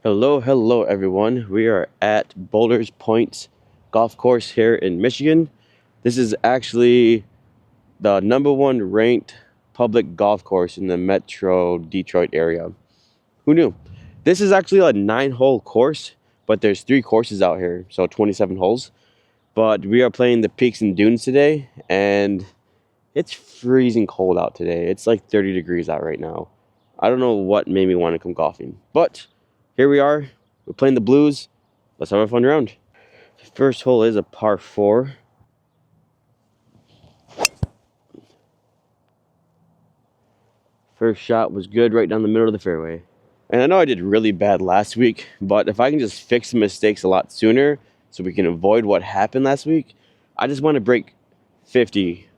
Hello everyone. We are at Boulders Point Golf Course here in Michigan. This is actually the #1 ranked public golf course in the Metro Detroit area. Who knew? This is actually a 9-hole course, but there's 3 courses out here, so 27 holes. But we are playing the Peaks and Dunes today, and it's freezing cold out today. It's like 30 degrees out right now. I don't know what made me want to come golfing, but here we are. We're playing the Blues. Let's have a fun round. The first hole is a par 4. First shot was good right down the middle of the fairway. And I know I did really bad last week, but if I can just fix the mistakes a lot sooner so we can avoid what happened last week, I just want to break 50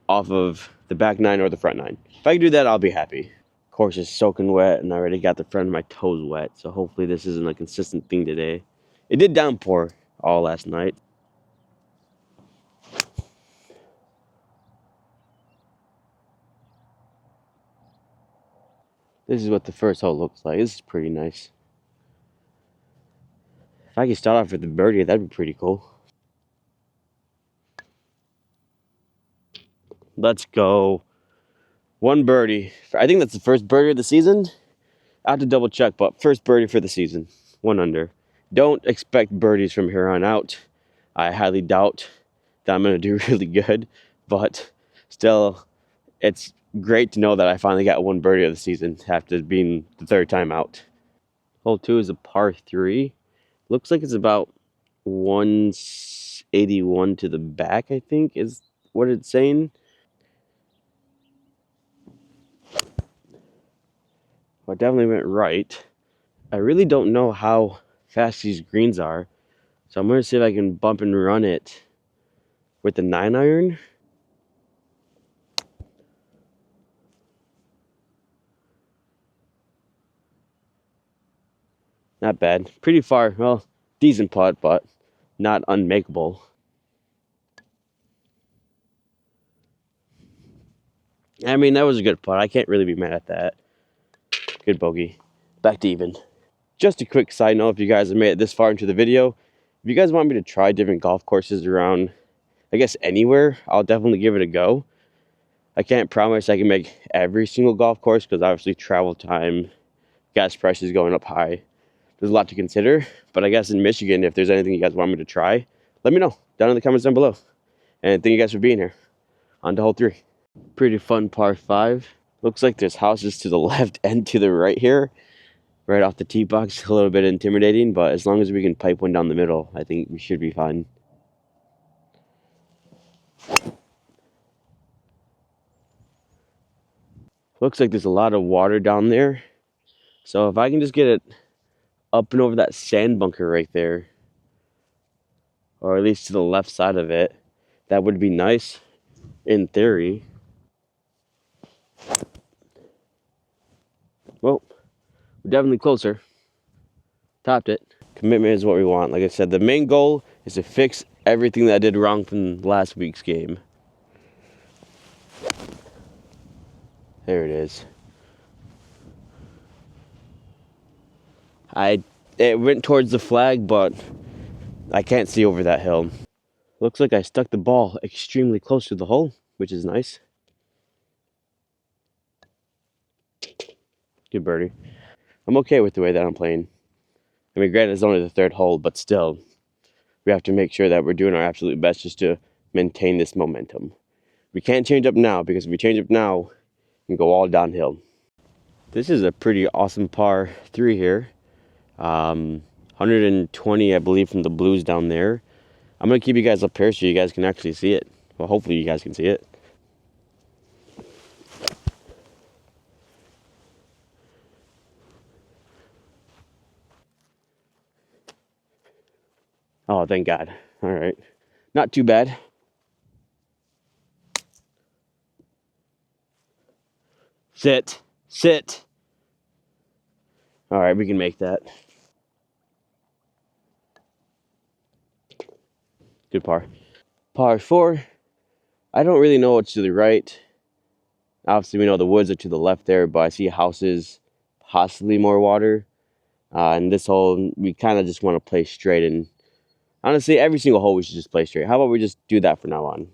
off of the back 9 or the front 9. If I can do that, I'll be happy. Course is soaking wet, and I already got the front of my toes wet, so hopefully this isn't a consistent thing today. It did downpour all last night. This is what the first hole looks like. This is pretty nice. If I could start off with a birdie, that'd be pretty cool. Let's go. 1 birdie. I think that's the first birdie of the season. I have to double check, but first birdie for the season. 1 under. Don't expect birdies from here on out. I highly doubt that I'm going to do really good, but still, it's great to know that I finally got 1 birdie of the season after being the 3rd time out. Hole 2 is a par 3. Looks like it's about 181 to the back, I think, is what it's saying. Well, it definitely went right. I really don't know how fast these greens are, so I'm going to see if I can bump and run it with the 9-iron. Not bad. Pretty far. Well, decent putt, but not unmakeable. I mean, that was a good putt. I can't really be mad at that. Good bogey. Back to even. Just a quick side note, if you guys have made it this far into the video, if you guys want me to try different golf courses around, I guess anywhere, I'll definitely give it a go. I can't promise I can make every single golf course because obviously travel time, gas prices going up high. There's a lot to consider, but I guess in Michigan, if there's anything you guys want me to try, let me know down in the comments down below. And thank you guys for being here. On to hole 3. Pretty fun par 5. Looks like there's houses to the left and to the right here. Right off the tee box, a little bit intimidating, but as long as we can pipe one down the middle, I think we should be fine. Looks like there's a lot of water down there. So if I can just get it up and over that sand bunker right there, or at least to the left side of it, that would be nice in theory. Well, we're definitely closer. Topped it. Commitment is what we want. Like I said, the main goal is to fix everything that I did wrong from last week's game. There it is. It went towards the flag, but I can't see over that hill. Looks like I stuck the ball extremely close to the hole, which is nice. Good birdie. I'm okay with the way that I'm playing. I mean, granted, it's only the 3rd hole, but still, we have to make sure that we're doing our absolute best just to maintain this momentum. We can't change up now, because if we change up now, we can go all downhill. This is a pretty awesome par 3 here. 120, I believe, from the Blues down there. I'm going to keep you guys up here so you guys can actually see it. Well, hopefully you guys can see it. Oh, thank God. All right. Not too bad. Sit. Sit. All right, we can make that. Good par. Par 4. I don't really know what's to the right. Obviously, we know the woods are to the left there, but I see houses, possibly more water. And this hole, we kind of just want to play straight. And honestly, every single hole we should just play straight. How about we just do that from now on?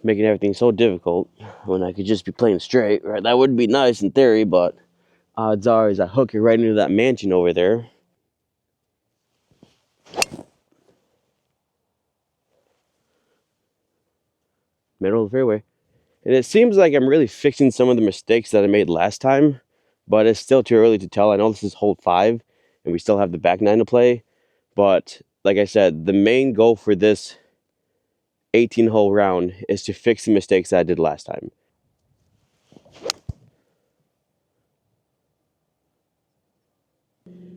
Making everything so difficult when I could just be playing straight, right? That would be nice in theory, but odds are is I hook it right into that mansion over there. Middle of the fairway. And it seems like I'm really fixing some of the mistakes that I made last time, but it's still too early to tell. I know this is hole 5, and we still have the back 9 to play, but like I said, the main goal for this 18-hole round is to fix the mistakes that I did last time.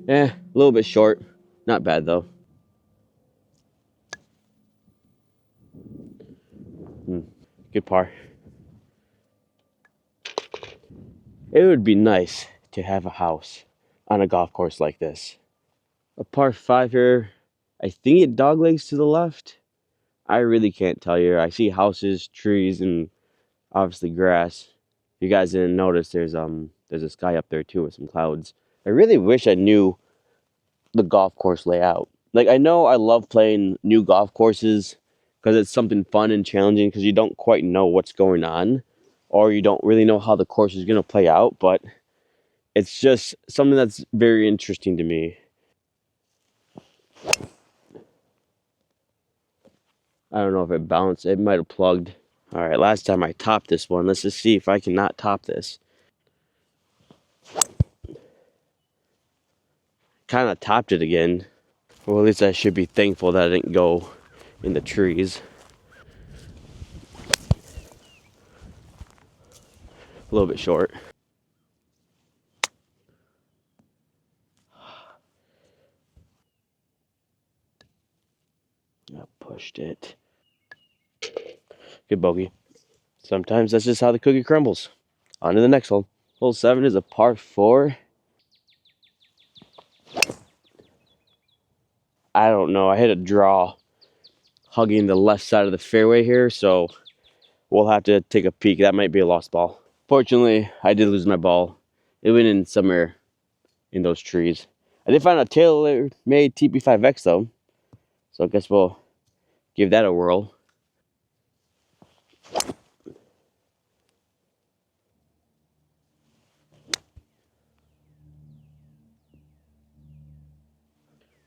A little bit short. Not bad, though. Good par. It would be nice to have a house on a golf course like this. A par 5 here. I think it doglegs to the left. I really can't tell you. I see houses, trees, and obviously grass. If you guys didn't notice, there's a sky up there too with some clouds. I really wish I knew the golf course layout. Like, I know I love playing new golf courses because it's something fun and challenging because you don't quite know what's going on, or you don't really know how the course is going to play out, but it's just something that's very interesting to me. I don't know if it bounced. It might have plugged. All right, last time I topped this one. Let's just see if I can not top this. Kind of topped it again. Well, at least I should be thankful that I didn't go in the trees. A little bit short. I pushed it. Good bogey. Sometimes that's just how the cookie crumbles. On to the next hole. Hole 7 is a par 4. I don't know. I hit a draw hugging the left side of the fairway here, so we'll have to take a peek. That might be a lost ball. Fortunately, I did lose my ball. It went in somewhere in those trees. I did find a tailor-made TP5X though, so I guess we'll give that a whirl.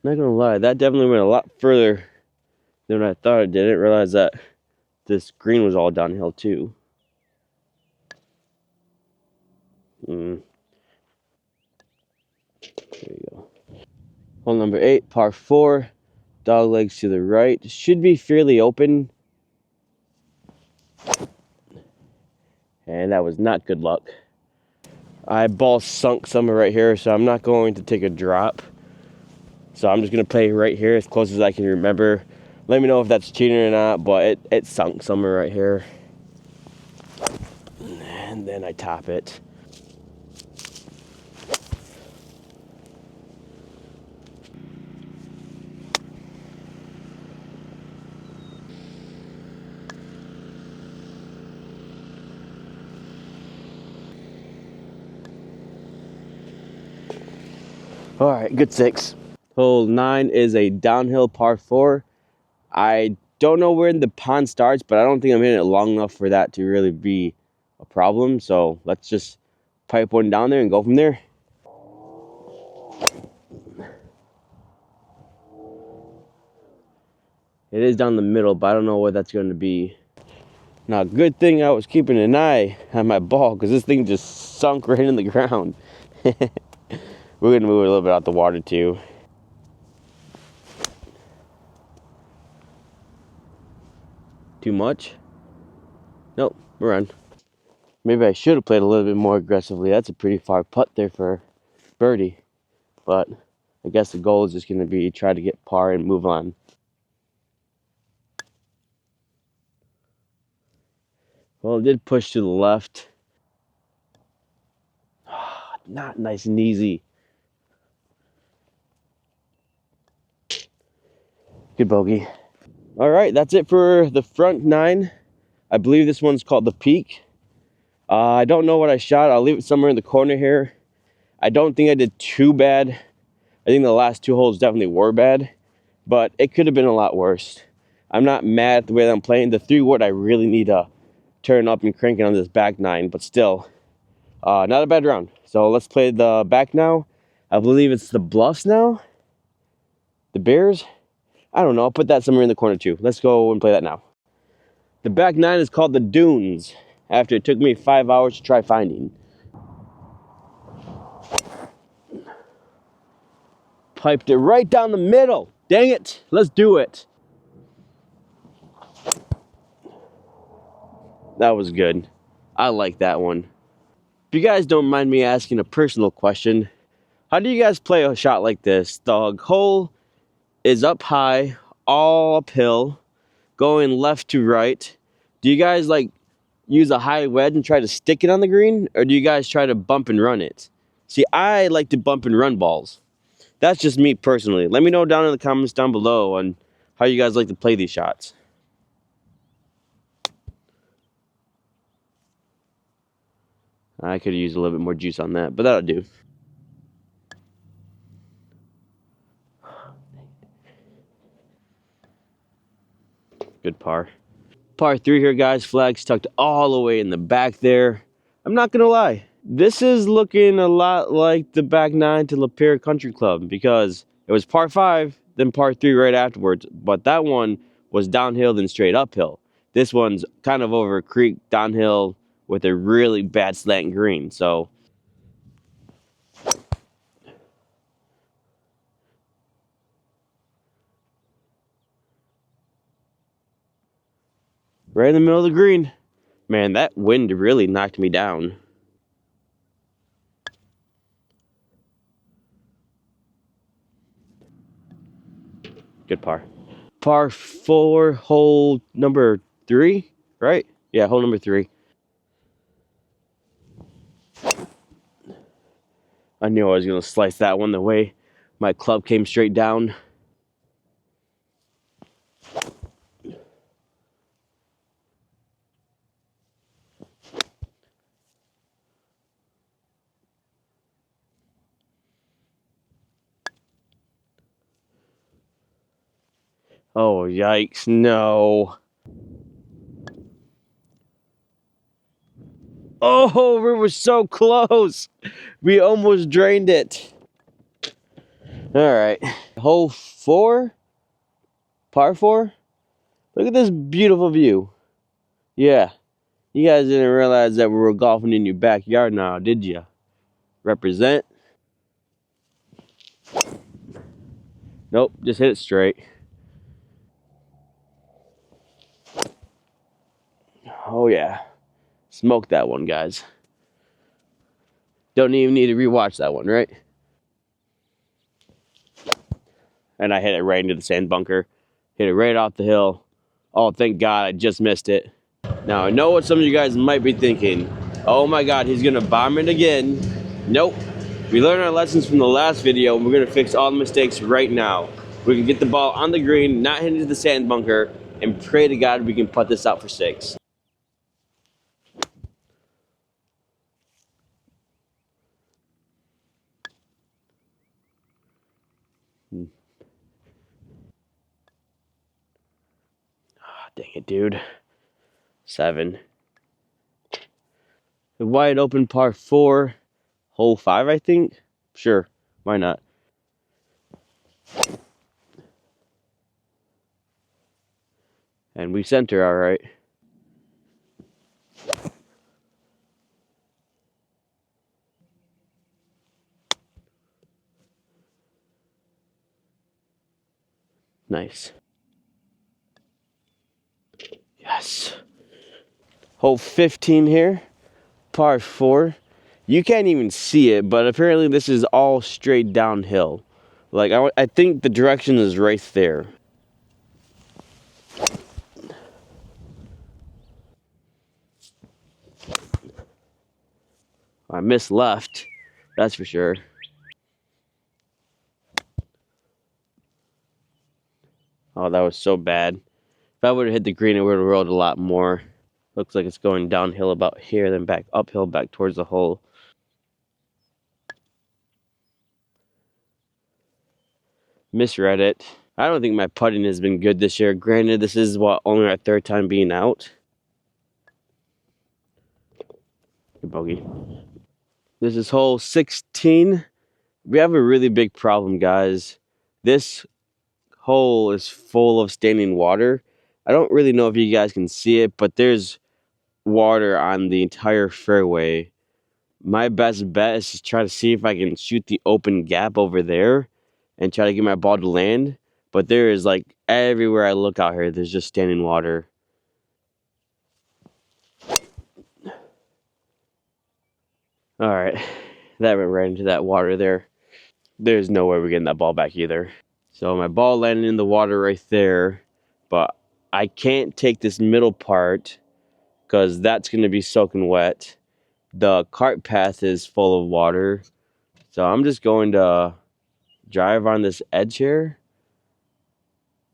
Not gonna lie, that definitely went a lot further than I thought it did. I didn't realize that this green was all downhill too. There you go. Hole number 8, par 4. Dog legs to the right. Should be fairly open. And that was not good luck. I ball sunk somewhere right here, so I'm not going to take a drop. So I'm just going to play right here as close as I can remember. Let me know if that's cheating or not, but it sunk somewhere right here. And then I top it. All right, good 6. Hole 9 is a downhill par 4. I don't know where the pond starts, but I don't think I'm hitting it long enough for that to really be a problem. So let's just pipe one down there and go from there. It is down the middle, but I don't know what that's going to be. Now, good thing I was keeping an eye on my ball because this thing just sunk right in the ground. We're going to move it a little bit out the water too. Too much? Nope, we're on. Maybe I should have played a little bit more aggressively. That's a pretty far putt there for birdie. But I guess the goal is just going to be try to get par and move on. Well, it did push to the left. Not nice and easy. Good bogey. All right, that's it for the front 9. I believe this one's called the Peak. I don't know what I shot. I'll leave it somewhere in the corner here. I don't think I did too bad I think the last 2 holes definitely were bad, but it could have been a lot worse. I'm not mad at the way that I'm playing. The 3-wood, I really need to turn up and crank it on this back 9, but still, not a bad round. So let's play the back now. I believe it's the Bluffs now. The Bears. I don't know. I'll put that somewhere in the corner too. Let's go and play that now. The back 9 is called the Dunes, after it took me 5 hours to try finding. Piped it right down the middle. Dang it. Let's do it. That was good. I like that one. If you guys don't mind me asking a personal question, how do you guys play a shot like this? The hole is up high, all uphill, going left to right. Do you guys like use a high wedge and try to stick it on the green, or do you guys try to bump and run it? See, I like to bump and run balls. That's just me personally. Let me know down in the comments down below on how you guys like to play these shots. I could use a little bit more juice on that, but that'll do. Good par. Par 3 here, guys. Flags tucked all the way in the back there. I'm not gonna lie, this is looking a lot like the back 9 to Lapeer Country Club, because it was par 5, then par 3 right afterwards, but that one was downhill then straight uphill. This one's kind of over a creek downhill with a really bad slant green. So right in the middle of the green. Man, that wind really knocked me down. Good par. Par 4, hole number 3, right? Yeah, hole number 3. I knew I was going to slice that one the way my club came straight down. Oh, yikes, no. Oh, we were so close. We almost drained it. All right. Hole 4, par 4. Look at this beautiful view. Yeah. You guys didn't realize that we were golfing in your backyard now, did you? Represent. Nope, just hit it straight. Oh, yeah. Smoke that one, guys. Don't even need to rewatch that one, right? And I hit it right into the sand bunker. Hit it right off the hill. Oh, thank God, I just missed it. Now, I know what some of you guys might be thinking. Oh my God, he's gonna bomb it again. Nope. We learned our lessons from the last video, and we're gonna fix all the mistakes right now. We can get the ball on the green, not hit into the sand bunker, and pray to God we can putt this out for 6. Dang it, dude. 7. The wide open par 4, hole 5, I think. Sure, why not? And we center all right. Nice. Yes. Hole 15 here, par 4. You can't even see it, but apparently this is all straight downhill. Like, I think the direction is right there. I missed left, that's for sure. Oh, that was so bad. If I would have hit the green, it would have rolled a lot more. Looks like it's going downhill about here, then back uphill, back towards the hole. Misread it. I don't think my putting has been good this year. Granted, this is only our third time being out. Good bogey. This is hole 16. We have a really big problem, guys. This hole is full of standing water. I don't really know if you guys can see it, but there's water on the entire fairway. My best bet is to try to see if I can shoot the open gap over there and try to get my ball to land. But there is, like, everywhere I look out here, there's just standing water. All right, that went right into that water there. There's no way we're getting that ball back either. So my ball landed in the water right there, but I can't take this middle part because that's going to be soaking wet. The cart path is full of water, so I'm just going to drive on this edge here.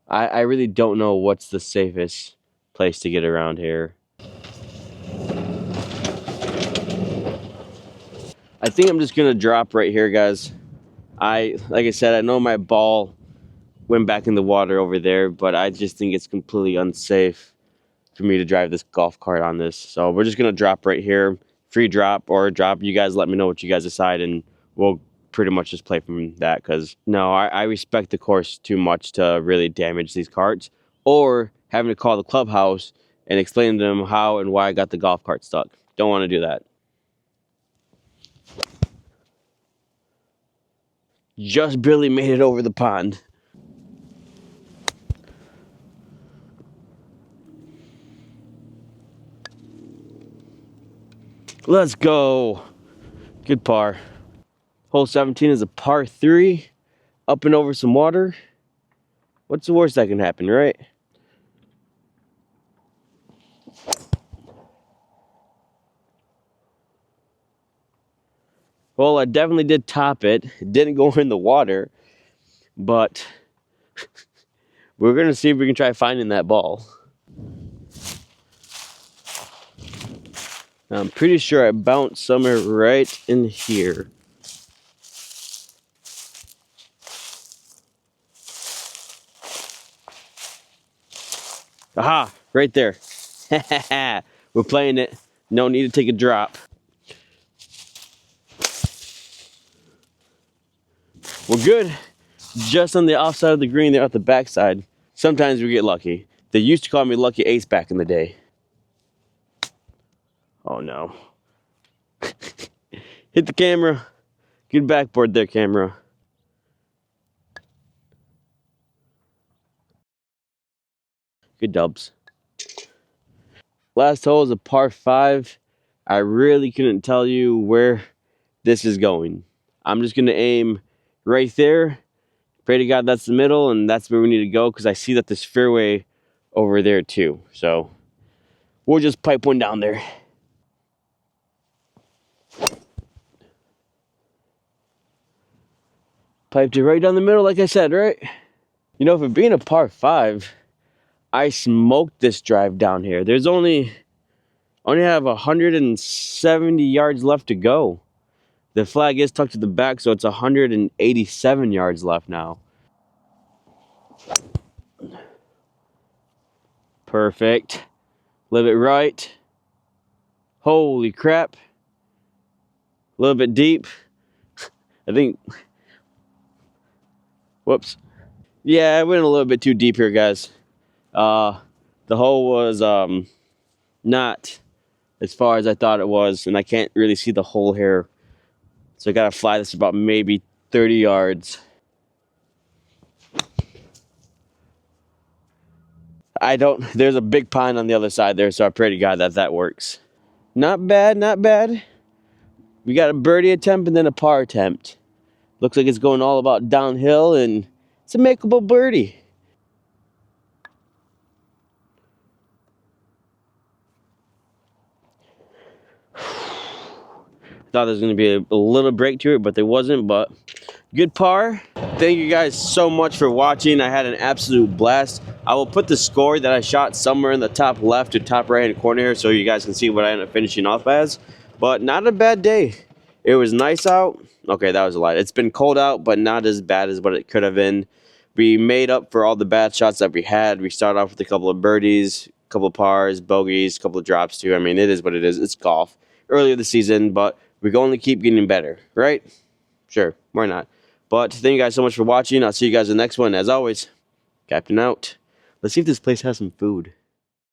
I really don't know what's the safest place to get around here. I think I'm just gonna drop right here, guys. Like I said, I know my ball went back in the water over there, but I just think it's completely unsafe for me to drive this golf cart on this. So we're just gonna drop right here, free drop or drop. You guys let me know what you guys decide, and we'll pretty much just play from that. Because no, I respect the course too much to really damage these carts, or having to call the clubhouse and explain to them how and why I got the golf cart stuck. Don't want to do that. Just barely made it over the pond. Let's go. Good par. Hole 17 is a par 3. Up and over some water. What's the worst that can happen, right? Well, I definitely did top it. It didn't go in the water, but we're going to see if we can try finding that ball. I'm pretty sure I bounced somewhere right in here. Aha, right there. We're playing it. No need to take a drop. We're good. Just on the offside of the green there at the backside. Sometimes we get lucky. They used to call me Lucky Ace back in the day. Oh no. Hit the camera. Good backboard there, camera. Good dubs. Last hole is a par 5. I really couldn't tell you where this is going. I'm just going to aim right there. Pray to God that's the middle, and that's where we need to go, because I see that there's fairway over there too. So we'll just pipe one down there. Piped it right down the middle, like I said, right? You know, for being a par 5, I smoked this drive down here. There's only have 170 yards left to go. The flag is tucked to the back, so it's 187 yards left now. Perfect. A little bit right. Holy crap. A little bit deep. I think. Whoops. Yeah, I went a little bit too deep here, guys. The hole was not as far as I thought it was, and I can't really see the hole here. So I gotta fly this about maybe 30 yards. There's a big pond on the other side there, so I pray to God that works. Not bad, not bad. We got a birdie attempt and then a par attempt. Looks like it's going all about downhill, and it's a makeable birdie. Thought there was going to be a little break to it, but there wasn't. But good par. Thank you guys so much for watching. I had an absolute blast. I will put the score that I shot somewhere in the top left or top right hand corner here, so you guys can see what I ended up finishing off as. But not a bad day. It was nice out. Okay, that was a lie. It's been cold out, but not as bad as what it could have been. We made up for all the bad shots that we had. We started off with a couple of birdies, a couple of pars, bogeys, a couple of drops too. I mean, it is what it is. It's golf. Earlier this season, but we can only keep getting better, right? Sure, why not? But thank you guys so much for watching. I'll see you guys in the next one. As always, Captain out. Let's see if this place has some food.